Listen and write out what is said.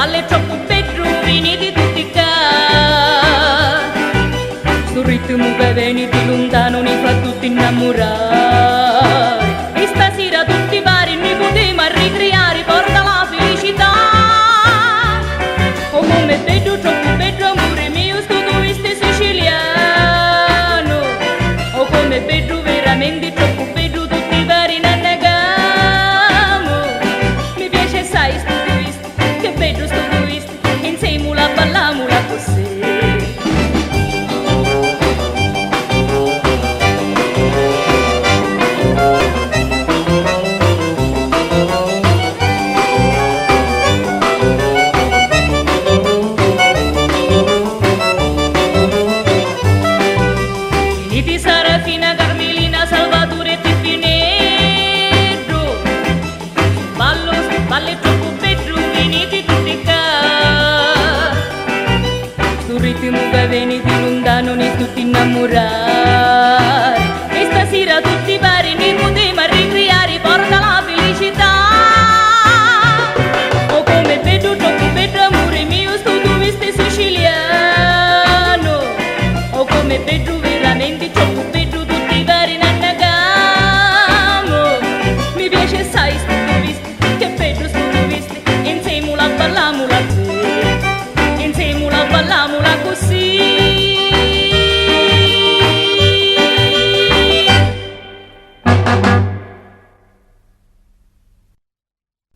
balle troppo pedruvini di tutti qua. Sul ritmo che vieni di lontano mi fa tutti innamorare. E stasera tutti pari noi potremo ricreare, porta la felicità. Oh come vedo troppo bello amore mio, sto doveste siciliano. Oh come vedo veramente troppo bello tutti pari nannegamo. Mi piace sai sto doveste, che bello sto doveste, insieme la balliamo la così. Di Sarafina, Carmelina, Salvatore e Tifinetto. Balle troppo bello, venite tutti qua. Sul ritmo che vieni di lontano, ne tutti innamorati.